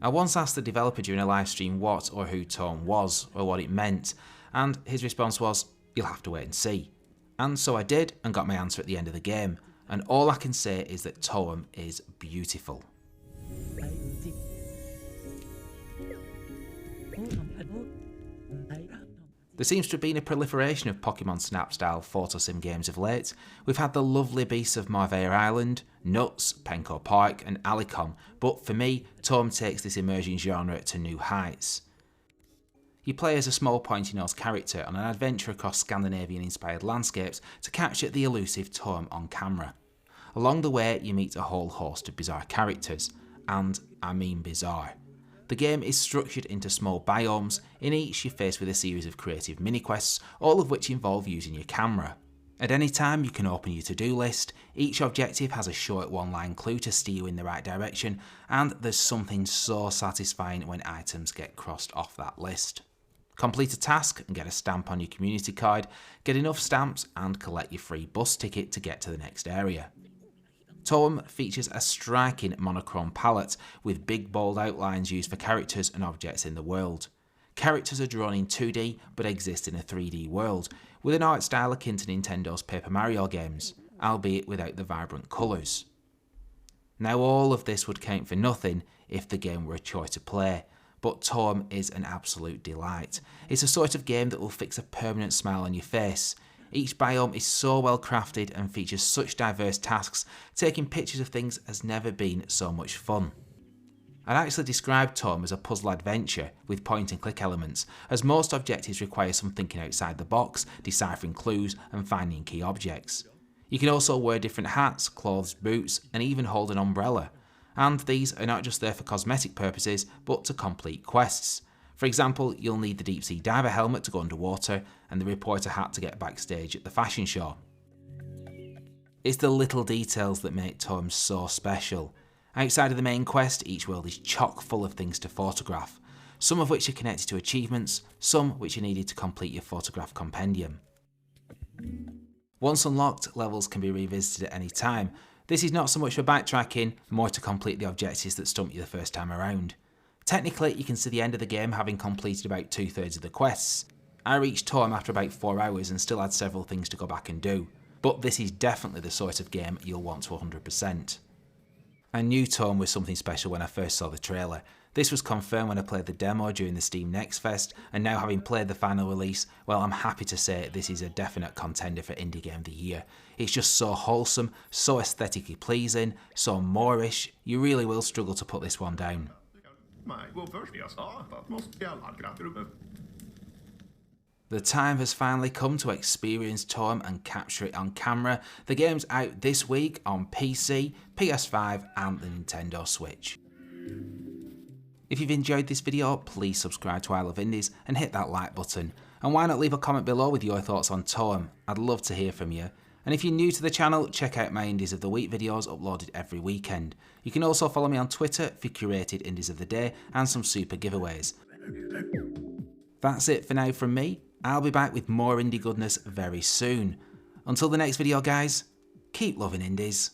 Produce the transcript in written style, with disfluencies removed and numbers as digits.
I once asked the developer during a live stream what or who TOEM was or what it meant, and his response was, "You'll have to wait and see." And so I did and got my answer at the end of the game, and all I can say is that TOEM is beautiful. There seems to have been a proliferation of Pokemon Snap style photo sim games of late. We've had the lovely beasts of Marveya Island, Nuts, Penco Park and Alicom, but for me, TOEM takes this emerging genre to new heights. You play as a small pointy-nosed character on an adventure across Scandinavian-inspired landscapes to capture the elusive TOEM on camera. Along the way, you meet a whole host of bizarre characters, and I mean bizarre. The game is structured into small biomes. In each you're faced with a series of creative mini-quests, all of which involve using your camera. At any time you can open your to-do list, each objective has a short one-line clue to steer you in the right direction, and there's something so satisfying when items get crossed off that list. Complete a task and get a stamp on your community card, get enough stamps and collect your free bus ticket to get to the next area. TOEM features a striking monochrome palette with big bold outlines used for characters and objects in the world. Characters are drawn in 2D but exist in a 3D world, with an art style akin to Nintendo's Paper Mario games, albeit without the vibrant colours. Now all of this would count for nothing if the game were a chore to play, but TOEM is an absolute delight. It's a sort of game that will fix a permanent smile on your face. Each biome is so well crafted and features such diverse tasks, taking pictures of things has never been so much fun. I'd actually describe TOEM as a puzzle adventure with point and click elements, as most objectives require some thinking outside the box, deciphering clues and finding key objects. You can also wear different hats, clothes, boots and even hold an umbrella. And these are not just there for cosmetic purposes, but to complete quests. For example, you'll need the deep sea diver helmet to go underwater and the reporter hat to get backstage at the fashion show. It's the little details that make TOEM so special. Outside of the main quest, each world is chock full of things to photograph, some of which are connected to achievements, some which are needed to complete your photograph compendium. Once unlocked, levels can be revisited at any time. This is not so much for backtracking, more to complete the objectives that stumped you the first time around. Technically, you can see the end of the game having completed about 2/3 of the quests. I reached TOEM after about 4 hours and still had several things to go back and do, but this is definitely the sort of game you'll want to 100%. I knew TOEM was something special when I first saw the trailer. This was confirmed when I played the demo during the Steam Next Fest, and now having played the final release, well, I'm happy to say this is a definite contender for Indie Game of the Year. It's just so wholesome, so aesthetically pleasing, so Moorish, you really will struggle to put this one down. The time has finally come to experience TOEM and capture it on camera. The game's out this week on PC, PS5 and the Nintendo Switch. If you've enjoyed this video, please subscribe to I Love Indies and hit that like button. And why not leave a comment below with your thoughts on TOEM? I'd love to hear from you. And if you're new to the channel, check out my Indies of the Week videos uploaded every weekend. You can also follow me on Twitter for curated Indies of the Day and some super giveaways. That's it for now from me. I'll be back with more indie goodness very soon. Until the next video guys, keep loving indies.